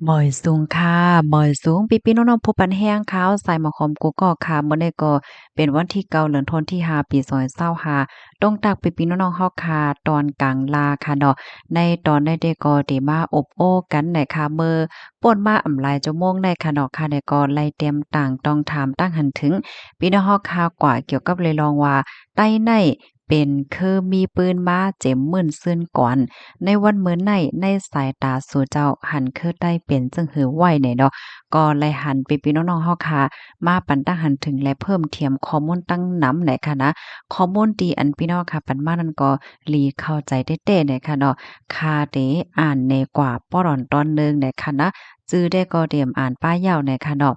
หมอยสูงค่ะหมอยสูงพี่ๆน้องๆผู้ปันแห้งขาวใส่หมอหอมกูก็ค่ะมื้อนี้ก็เป็นวันที่9เดือนธันวาคมที่5ปี2025ตรงตักพี่ๆน้องๆเฮาค่ะตอนกลางลาค่ะเนาะในตอนได้เดก็ได้มาอบโอ้กันในค่ะมื้อป่นมาอำหลายชั่วโมงได้ค่ะเนาะค่ะได้ก็ไล่เตรียมต่างต้องถามตั้งหันถึงพี่น้องเฮาค่ะกว่าเกี่ยวกับเลยลองว่าใต้ในเป็นคือมีปืนมาเจ็มมื่นซื่นก่อน ในวันมื้อในในสายตาสู่เจ้าหันคือได้เป็นจังหือไหวเนี่ยเนาะก็เลยหันพี่ๆน้องๆเฮาค่ะมาปันตั้งหันถึงและเพิ่มเทียมข้อมูลตั้งนำไหนค่ะนะข้อมูลที่อันพี่น้องค่ะปันมานั้นก็หลีเข้าใจได้เต้เนี่ยค่ะเนาะค่าเดอ่านในกว่าป้อร่อนตอนหนึ่งเนี่ยค่ะนะจื้อได้ก็เตรียมอ่านป้ายยาวเนี่ยค่ะเนาะ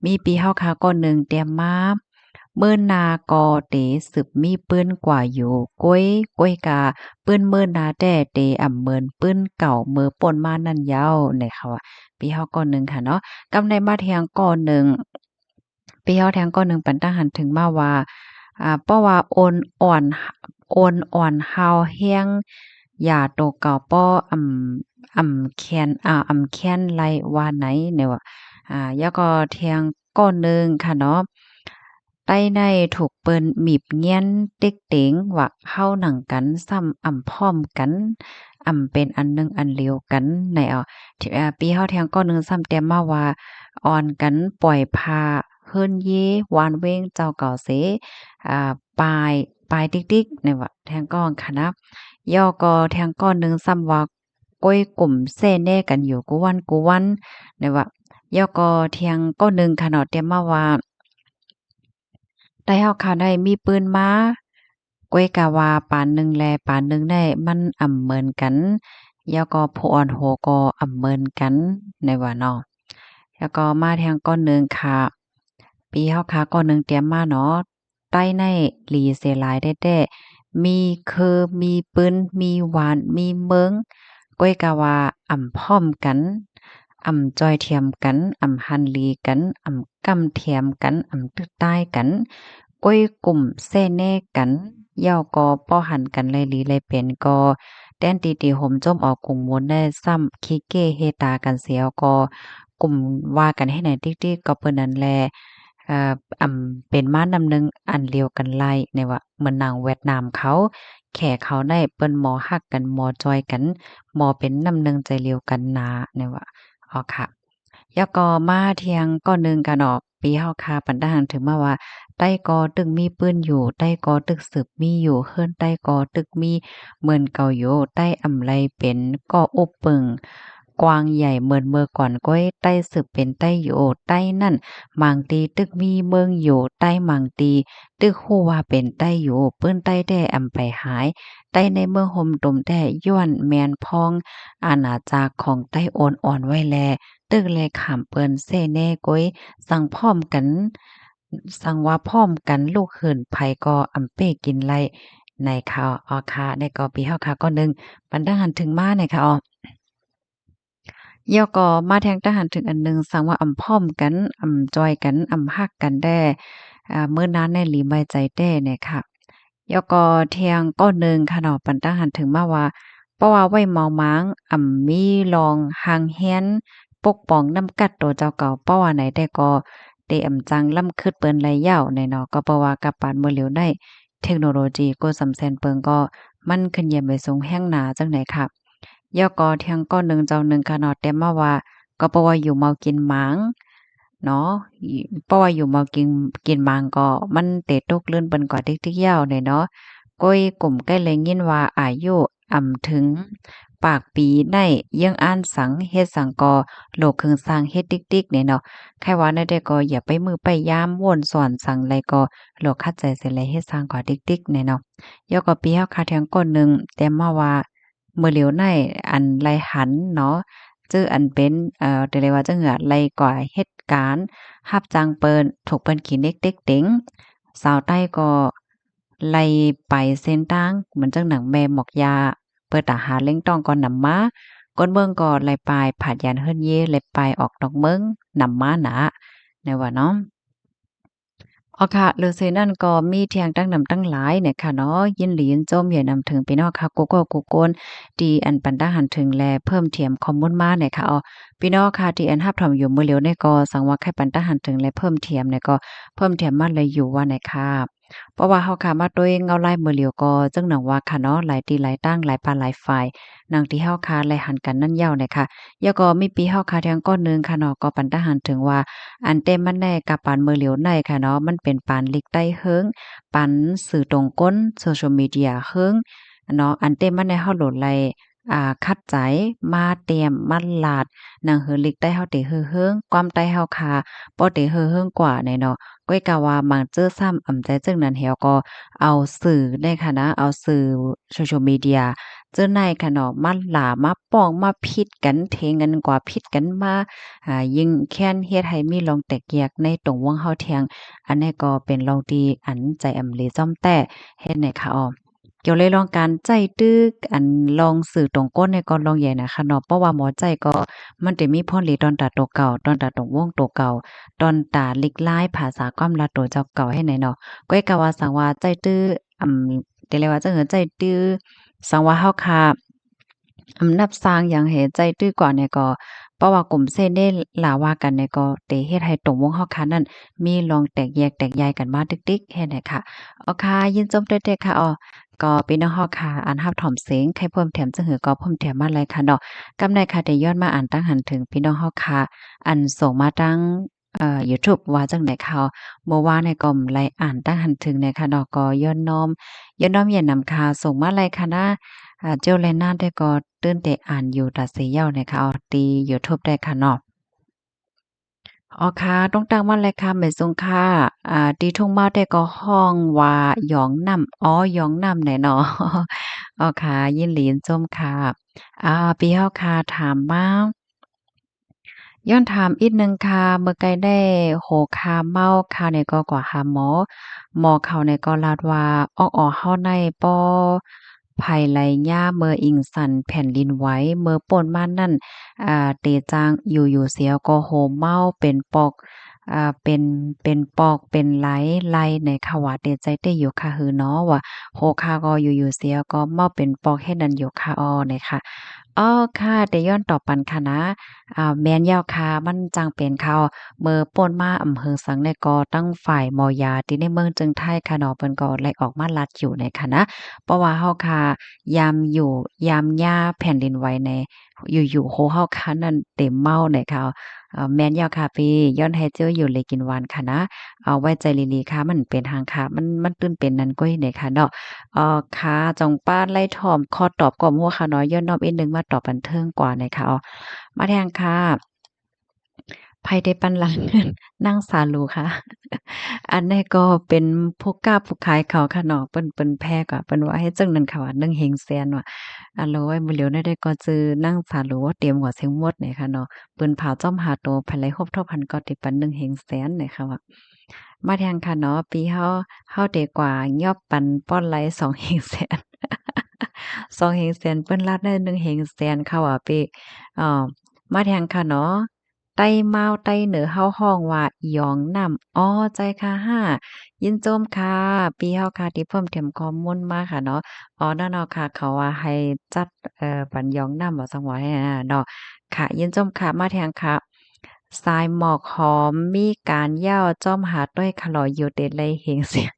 มีปีเฮาค่ะก็หนึ่งเตรียมมาเมิ้นนากอเตสืบมีปื้นกว่าอยู่ก้วยกา ปื้นเมินนาแต่เตอ่ำเมินปื้นเก่ามือป่นมานั่นยาวเนี่ยค่ะว่าปีเฮาก่อนหนึ่งค่ะเนาะกำในมาเทียงก่อนหนึ่งปีเฮาแทงก่อนหนึ่งปันตั้งหันถึงมาว่าเพราะว่าโอนอ่อนเฮาแฮงอย่าโตเก่าป้อแคนอำแค้นไรว่าไหนเนี่ยว่าแล้วก็เทียงก้อนหนึ่งค่ะเนาะใต้ในถูกเปิ้นหมีบเงี้ยนเต็กเต็งว่าเฮาหนังกันซ้ำพร้อมกันเป็นอันหนึ่งอันเดียวกันในที่ปีเฮาแทงก้อนหนึ่งซ้ำแต้มมาว่าอ่อนกันปล่อยพาเฮิรนเยวานเว้งเจ้าเก่าเสอ่าปลายติ๊กๆเนี่ยว่าแทงก้อนค่ะนะย่อก็แทงก้อนหนึ่งซ้ำว่าก้อยกลุ่มแซ่แน่กันอยู่กูวันเนี่ยว่าย่อก็เทียงก้อนหนึ่งค่ะเนาะเตรียมมาว่า ได้เฮาค่ะได้มีปืนมาก้วยกะว่าปานหนึ่งแลปานหนึ่งได้มันเหมือนกันแล้วก็ผู้อ่อนโหก็เหมือนกันในว่าเนาะแล้วก็มาแทงก้อนหนึ่งค่ะปีเฮาค่ะก้อนหนึ่งเตรียมมาเนาะใต้ในหลีเสียหลายแท้ๆมีคือมีปืนมีหวานมีเมิงก้วยกะว่าพร้อมกันจอยเทียมกันหันหลีกันกำเทียมกันตึกใต้กัน ก้อยกลุ่มแซ่แน่กันเหย้าก็ป้อหันกันเลยหลีเลยเป็นก็แต้นตีตีห่มจมออกกลุ่มมวลได้ซ้ำขี้เก้เฮตากันเสียวก็กลุ่มว่ากันให้ไหนติ๊กๆก็เปิ้นนั่นแลเอ่อเป็นม้านำหนึ่งอันเดียวกันไล่เนี่ยว่าเหมือนหนังเวียดนามเขาแขเขาได้เปิ้นหมอฮักกันหมอจอยกันหมอเป็นนำหนึ่งใจเดียวกันนาเนี่ยว่าอ๋อค่ะ แล้วก็มาเที่ยงก็หนึ่งกันออกปีเฮาคาปันดาหังถึงมาว่าใต้กอตึกมีปืนอยู่ใต้กอตึกสืบมีอยู่เฮิรนใต้กอตึกมีเหมือนเก่าอยู่ใต้ไรเป็นก็อบปึงกวางใหญ่เหมือนเมื่อก่อนก้อยใต้สืบเป็นใต้อยู่ใต้นั่นหมางตีตึกมีเมืองอยู่ใต้หมางตีตึกฮู้ว่าเป็นใต้อยู่ปื้นใต้แด้ไปหายใต้ในเมืองห่มตมแด้ย้อนแมนพองอาณาจักรของใต้โอนอ่อนไว้แล ตึกแลขามเปิ้นเซแน่ก้อยสั่งพร้อมกันสั่งว่าพร้อมกันลูกเหินไผก็เป้กินไล่ในข่าวอ้อค่ะในก็ปีเฮาค่ะก็หนึ่งปันทหารถึงมาในค่ะอ้อก็มาแทงทหารถึงอันหนึ่งสั่งว่าพร้อมกันจอยกันฮักกันแด้มื้อนั้นในหลีไว้ใจแต้เนี่ยค่ะก็เที่ยงก็หนึ่งค่ะเนาะปันทหารถึงมาว่า เพราะว่าไว้เมาม้างมีรองหางแฮ้นปกป้องนำกัดตัวเจ้าเก่าเพราะว่าไหนแต่ก็ได้จังล้ำคึดเปิ้นไหลยาวในเนาะก็เพราะว่ากับปานบ่เหลียวได้เทคโนโลยีก็สำแสนเปิงก็มันขึ้นเยี่ยมไปสูงแฮ่งหนาจังได๋ค่ะก็เที่ยงก้อหนึ่งเจ้าหนึ่งค่ะเนาะแต่มาว่าก็เพราะว่าอยู่เมากินหมางเนาะเพราะว่าอยู่เมากินหมางก็มันเตะตกเลื่อนเปิ้นก็ติ๊กๆยาวเนี่ยเนาะก้อยกลุ่มใกล้แลยินว่าอายุถึง ปากปีได้เยี่ยงอ้านสังเฮ็ดสังกอโลกเครื่องสร้างเฮ็ดติ๊กๆเนี่ยเนาะใครว่าได้แต่ก็อย่าไปมือไปยามว่นสอนสังไรก็โลกคัดใจเสิไรเฮ็ดสร้างกว่าติ๊กๆเนี่ยเนาะยกก็ปีเฮาคาเทียงก้นหนึ่งแต่มาว่ามื้อเหลียวในอันไรหันเนาะจื้ออันเป็นแต่เลยว่าจังหือไรก่อเหตุการณ์รับจ้างเปิ้นถูกเปิ้นขี้เน็กเต็กเต็งสาวใต้ก็ไล่ไปเส้นทางเหมือนจังหนังแม่หมอกยา เปิดตาหาเล่งต้องก่อนนำมาก้นเมืองก็ไหลปลายผาดยานเฮิรนเย่ไหลปลายออกนอกเมืองนำมาหนาในว่าเนาะ อ๋อค่ะฤาษีนั่นก็มีเที่ยงตั้งนำตั้งหลายเนี่ยค่ะเนาะยินหลียินโจมอย่านำถึงพี่น้องค่ะโกโก้โกโกนที่อันปันตาหันถึงแลเพิ่มเทียมคอมมุนมาเนี่ยค่ะอ๋อพี่น้องค่ะที่อันรับทำอยู่มื้อเหลียวเนี่ยก็สังว่าไข่ปันตาหันถึงและเพิ่มเทียมเนี่ยก็เพิ่มเทียมมาเลยอยู่ว่าไหนค่ะเพราะว่าเฮาค่ะมาด้วยเงาลายมื้อเหลียวก็จึงหนังว่าค่ะเนาะหลายที่หลายตั้งหลายปานหลายฝ่ายนางที่เฮาค่ะแลหันกันนั่นยาวเนี่ยค่ะแล้วก็มีปีเฮาค่ะแทงก้อนหนึงค่ะเนาะก็ปันตาหันถึงว่า อันเต็มมันแน่กับปานมือเหลียวในค่ะเนาะมันเป็นปานลิกใต้เฮิงปันสื่อตรงก้น Social Media เฮิงเนาะอันเต็มมันแน่เฮาโหลดไลคัดใจมาเตรียมมาลาดหนังหือลิกใต้เฮาเตเฮิงความใต้เฮาคาบ่เตเฮิงกว่าแน่เนาะก้อยกะว่ามังเจอซ้ำอำใจจึงนั้นแฮวก็เอาสื่อได้ค่ะนะเอาสื่อ Social Media เจอในค่ะเนาะมาหลามาป้องมาพิดกันเทงกันกว่าพิดกันมา ยิงแค้นเฮ็ดให้มีลองแตกแยกในตรงวงเฮาเที่ยงอันนี้ก็เป็นลองที่อันใจอำเลจ้อมแต้เฮ็ดให้ค่ะอ้อเกี่ยวเลยลองการใจตึกอันลองสื่อตรงก้นในก่อนลองใหญ่น่ะค่ะเนาะเพราะว่าหมอใจก็มันจะมีพ่อหลีตอนตาตัวเก่าตอนตาตรงวงตัวเก่าตอนตาลิกลายภาษาความลัดตัวเจ้าเก่าให้ไหนเนาะก้อยกะว่าสังว่าใจตื้อเดี๋ยวเรียกว่าจังเหินใจตื้อสังว่าเฮาค่ะนับสร้างอย่างเหใจตื้อกว่าเนี่ยก็ เพราะว่ากลุ่มเส้นได้ลาว่ากันเนี่ยก็เตเฮ็ดให้ตรงวงเฮาคันนั้นมีลองแตกแยกแตกใยกันมาตึกๆแค่ไหนค่ะอ๋อค่ะยินจมเด้อๆค่ะอ๋อก็พี่น้องเฮาค่ะอันรับถ่อมเสียงใครเพิ่มแถมจังหือก็เพิ่มแถมมาเลยค่ะเนาะกำใดค่ะได้ย้อนมาอ่านตั้งหันถึงพี่น้องเฮาค่ะอันส่งมาตั้งยูทูบว่าจังได๋ค่ะเมื่อวานเนี่ยก็ไลอ่านตั้งหันถึงเนี่ยค่ะเนาะก็ย้อนน้อมอย่านำค่ะส่งมาเลยค่ะนะ เจ้าแลน่าได้ก็ตื้นแต่อ่านอยู่ตัดเสียเหย้านะคะอ๋อตียูทูบได้ค่ะเนาะอ๋อค่ะต้องตั้งมาเลยค่ะไม่ทรงค่ะตีทุ่งมาได้ก็ห้องว่าหยองนำอ๋อหยองนำไหนเนาะอ๋อค่ะยินหลียินส้มค่ะพี่เฮาค่ะถามมาย้อนถามอีกหนึ่งค่ะเมื่อไกลได้โหคาเมาข่าวเนี่ยก็กว่าหาหมอหมอเขาเนี่ยก็ลาดว่าอ้อๆเฮาในป้อภัยไหลย่าเมื่ออิงสันแผ่นดินไหวเมื่อป่นมานั่นเตจางอยู่ๆเสียก็โหเมาเป็นปอกเป็นปอกเป็นไหลในค่ะว่าเตใจเต้อยู่ค่ะหือเนาะว่าโหคาก็อยู่ๆเสียก็เมาเป็นปอกเฮ็ดนั้นอยู่ค่ะอ้อเนี่ยค่ะอ้อค่ะแต่ย้อนตอบปันค่ะนะ แม่นยาวค่ะมันจังเป็นเขาเมื่อป่นมาอำเภอสังเนี่ยก็ตั้งฝ่ายมอยาที่ในเมืองจึงไทยค่ะเนาะเพิ่นก็ไล่ออกมาลัดอยู่ในค่ะนะเพราะว่าเฮาค่ะยามอยู่ยามย่าแผ่นดินไหวแน่อยู่ๆโฮเฮาค่ะนั่นเต็มเมาเนี่ยค่ะแม่นยาวค่ะพี่ย้อนให้เจออยู่เลยกินหวานค่ะนะเอาไว้ใจลีๆค่ะมันเป็นทางค่ะมันตื้นเป็นนั้นก้อยเนี่ยค่ะเนาะค่ะจองป้านไล่ถ่อมข้อตอบกอมหัวค่ะเนาะย้อนน้อมอีกหนึ่งมาตอบบันเทิงกว่าหน่อยค่ะมาแทงค่ะไผได้ปันหลังนางสาลูค่ะอันนี้ก็เป็นผู้กล้าผู้ขายเขาค่ะเนาะเปิ้นแพ้ก็เปิ้นว่าเฮ็ดจั่งนั้นค่ะว่านึ่งเฮงแสนว่าโลยมื้อเหลียวได้ก็จื้อนางสาลูเตรียมหัวเสียงมดเนี่ยค่ะเนาะเปิ้นผาจ้อมหาโตภายไลฮบทบพันก็ติปันนึ่งเฮงแสนเนี่ยค่ะว่ามาแทงค่ะเนาะปีเฮาเดกว่ายอบปันป้อนไล2เฮงแสน2เฮงแสนเปิ้นลาดได้1เฮงแสนค่ะว่าเปเอ่อมาแทงค่ะเนาะ ไต้เมาไต้เหนือเฮาฮ้องว่าอีหยองนำอ้อใจค่ะห้ายินโจมค่ะปีเฮาค่ะที่เพิ่มเติมข้อมูลมาค่ะเนาะอ๋อนั่นเนาะค่ะเขาว่าให้จัดปันหยองนำว่าจั่งว่าให้เนาะค่ะยินโจมค่ะมาแทงค่ะทรายหมอกหอมมีการเหย้าจ้อมหาต้อยขลออยู่เดดเลยเหงเสียง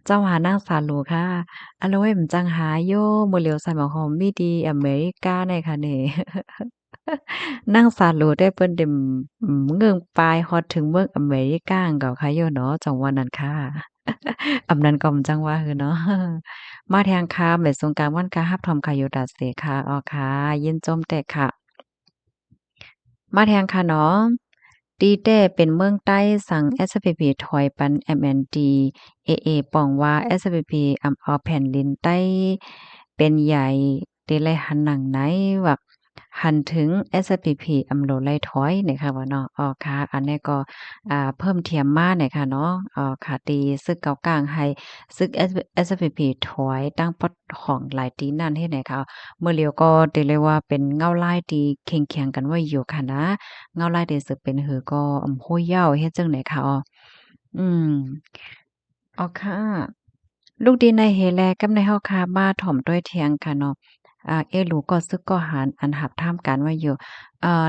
จ้อมหานางสาหรูค่ะอะโลยมจังหาโยมื้อเหลียวใส่หมอกหอมมีดีอเมริกาในค่ะนี่ นั่งสาดรู้ได้เปิ้นเต็มเงิงปลายฮอดถึงเมืองอเมริกาหั้นก็ค่ะย้อเนาะจังหวะนั้นค่ะอำนั้นก็จังว่าฮือเนาะมาแทงค่ะแม่สงกรานต์วันกะฮับทอมค่ะอยู่ดัดเสค่ะอ้อค่ะยินจมแต่ค่ะมาแทงค่ะเนาะตีแต้เป็นเมืองใต้สั่ง SPP ถอยปัน MND AA ป้องว่า SPP อำเอาแผ่นดินใต้เป็นใหญ่เตไลหันหนังไหนว่าหันถึง SPP อำโลไลถอยเนี่ยค่ะว่าเนาะอ๋อค่ะอันนี้ก็เพิ่มเทียมมาเนี่ยค่ะเนาะค่ะตีซึกเกากลางให้ซึก SPP ถอยตั้งปอดของหลายตีนั่นเฮ็ดให้เขาเมื่อเลียวก็ได้เลยว่าเป็นเงาลายที่เคียงๆกันไว้อยู่ค่ะนะ เงาลายเดซึเป็นหือก็โห้ยเหย้าเฮ็ดจั่งใดคะอ้อ อืมอ๋อค่ะลูกดีในเฮแลกับในเฮาคามาถ่อมด้วยเทียงค่ะเนาะเอรู้ก็ซึกก็หารอันหับท่ามกันไว้อยู่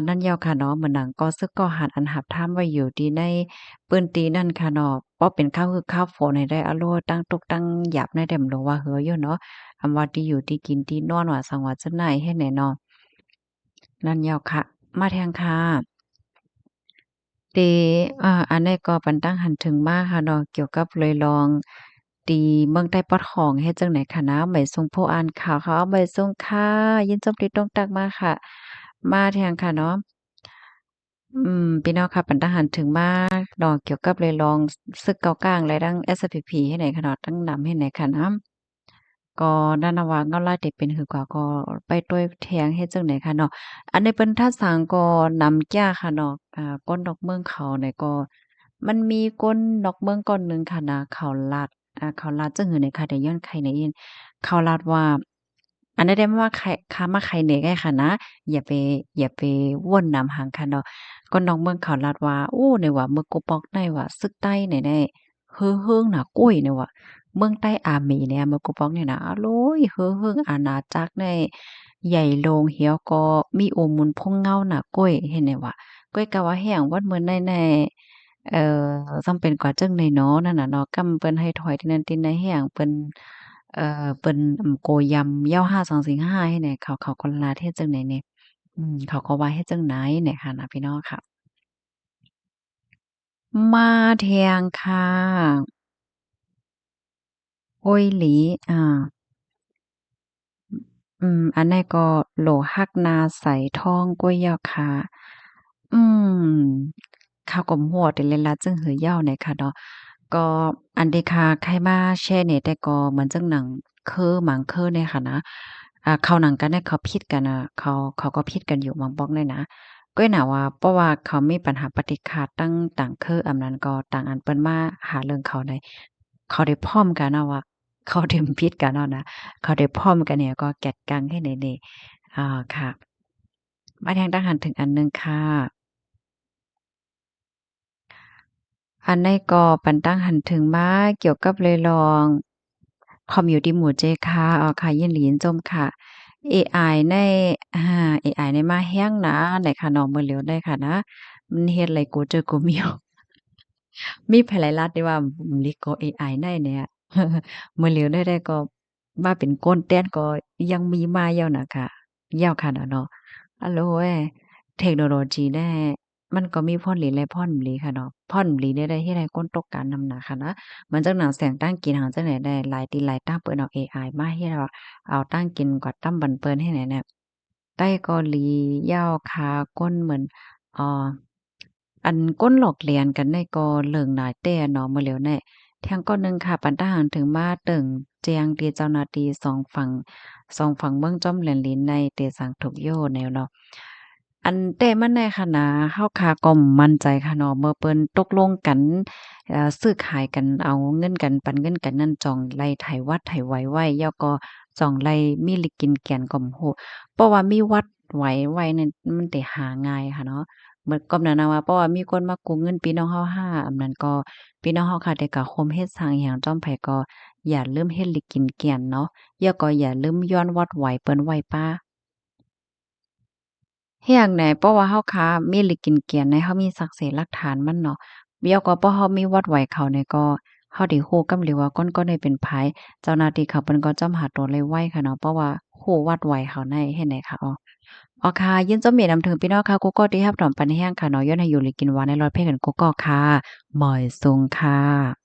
นั่นยาวค่ะเนาะเหมือนหนังก็ซึกก็หารอันหับท่ามไว้อยู่ดีในปืนตีนั่นค่ะเนาะบ่เป็นข้าวคือข้าวฝนให้ได้อะโลตั้งตกตั้งหยาบในแดมโลว่าเฮออยู่เนาะอำว่าที่อยู่ที่กินที่นอนว่าสังว่าจะไหนให้แน่เนาะนั่นยาวค่ะมาแทงค่ะ ตีอันนี้ก็ปันตั้งหันถึงมาค่ะเนาะเกี่ยวกับเลยลองตีเมืองใต้ปอดของเฮ็ดจังไหนคะนะใบส่งผู้อ่านข่าวเขาใบส่งค่ะยินจมติดต้องตักมาค่ะมาแทงค่ะเนาะพี่น้องค่ะปันตั้งหันถึงมาเนาะเกี่ยวกับเลยลองศึกเกากลางและดัง SPP ให้ไหนค่ะเนาะตั้งนำให้ไหนค่ะนะก็นั่นน่ะว่าเงาลายเด็กเป็นหือกว่าก็ไปต้วยแทงเฮ็ดจั่งใดค่ะเนาะอันนี้เปิ้นท่าสางก็นำจ้าค่ะเนาะก้นดอกเมืองเขาเนี่ยก็มันมีก้นดอกเมืองก้อนหนึ่งค่ะนะเขาลัดเขาลัดจั่งหือเนี่ยค่ะได้ย้อนไขในอินเขาลัดว่าอันนี้ได้ว่าไข่ค้ามาไข่เหน็กไอ้ค่ะนะอย่าไปวนนำหางค่ะเนาะก้นดอกเมืองเขาลัดว่าอู้เนี่ยว่าเมืองกปอกได้ว่าซึกใต้เนี่ยได้เฮ้อเฮิงน่ะกุ้ยเนี่ยว่า เมืองใต้อาหมีเนี่ยเมืองกูปองเนี่ยนะอโลยเฮ้อเฮิงอาณาจักรเนี่ยใหญ่โลงเหี่ยวก็มีโอมุนพงเงาน่ะก้อยเห็นไหมว่าก้อยกะว่าแห้งวัดเหมือนในจำเป็นกว่าจึงในเนาะนั่นน่ะเนาะกำเปิ้นให้ถอยที่นั่นตินในแห้งเปิ้นเปิ้นโกยำยาว5 2 4 5ให้แหน่เขาก็ลาเฮ็ดจังไหนเนี่ยเขาก็ว่าเฮ็ดจังไหนเนี่ยค่ะนะพี่น้องค่ะมาแทงค่ะโอ้ยหลีอา อันนี้ก็โหลฮักนาใส่ทองกล้วยยอค่ะอืมข้าวกลมหัวแต่เลนลาจึงหือยาวเนี่ยค่ะเนาะก็อันเดค่ะใครมาแชร์เนี่ยแต่ก็เหมือนจังหนังคือหมังคือเนี่ยค่ะนะเขาหนังกันเนี่ยเขาผิดกันเขาก็ผิดกันอยู่บางปอกเนี่ยนะก้อยน่ะว่าเพราะว่าเขามีปัญหาปฏิฆาตั้งต่างคืออำนั้นก็ต่างอันเปิ้นมาหาเรื่องเขาได้เขาได้พร้อมกันอะว่าเขาได้ผิดกันอะนะ เขาได้พร้อมกันเนี่ยก็แกะกลางให้เน่ๆค่ะมาทางทหารถึงอันหนึ่งค่ะอันนี้ก็ปันตั้งหันถึงมาเกี่ยวกับเลยลองคอมอยู่ดีหมู่เจค่ะค่ะยินหลียินจมค่ะเอไอในอาเอไอในมาแฮ้งนะไหนค่ะน้องมื้อเหลียวได้ค่ะนะมันเฮ็ดไรกูเจอกูมีว มีไผหลายรัฐที่ว่าลิก็เอไอได้เนี่ยมื้อเหลียวได้ก็มาเป็นก้นแต้นก็ยังมีมาอยู่น่ะค่ะยาวขนาดเนาะอะโลเอ้ยเทคโนโลยีแน่มันก็มีพ่อนหลีและพ่อนบ่หลีค่ะเนาะพ่อนหลีได้เฮ็ดให้คนตกการนำหน้าค่ะนะมันจักหนังแสงตั้งกินหังจังได๋ได้หลายตีหลายตั้งเปิ้นเอาเอไอมาเฮ็ดเอาตั้งกินกว่าตั้มบันเปิ้นให้แหน่เนี่ยใต้ก็หลียาวขาก้นเหมือนอ่า อันก้นหลอกเลียนกันในก็เหลิงหลายแต่เนาะมื้อแล้วแน่แทงก้อนหนึ่งค่ะปันทหารถึงมาเติ่งแจงตีเจ้าหน้าที่สองฝั่งเมืองจ้อมแหลนหลินในเตสังถกโยแนวเนาะอันแต่มันในค่ะนะเฮาค่ะก็มั่นใจค่ะเนาะเมื่อเปิ้นตกลงกันซื้อขายกันเอาเงินกันปันเงินกันนั่นจองไล่ไถวัดไถไว้ไว้แล้วก็จองไล่มีลิกินแก่นก็บ่ฮู้เพราะว่ามีวัดไว้นั่นมันได้หาง่ายค่ะเนาะ เหมือนกับนั้นน่ะว่าเพราะว่ามีคนมากู้เงินพี่น้องเฮาหาอันนั้นก็พี่น้องเฮาค่ะแต่ก็คมเฮ็ดสร้างหยังจ้อมไผก็อย่าลืมเฮ็ดหลีกกินเกียนเนาะแล้วก็อย่าลืมย้อนวัดไหวเปิ้นไหว้ป้าเฮ็ดหยังแหน่เพราะว่าเฮาค่ะมีหลีกกินเกียนในเฮามีสักเสหลักฐานมันเนาะแล้วก็เพราะเฮามีวัดไหวเขาเนี่ยก็เฮาได้ฮู้กำหลิวว่าก้นได้เป็นไผเจ้าหน้าที่เขาเปิ้นก็จ้อมหาตัวเลยไวค่ะเนาะเพราะว่าฮู้วัดไหวเขาในเฮ็ดไหนค่ะอ้อ อ๋อค่ะยินจมเมนำถึงพี่น้องค่ะกูก็ที่รับถอมปันแห้งค่ะเนาะย้อนให้อยู่หรือกินหวานในร้อยเพ่งกันกูก็ค่ะหมอยซุงค่ะ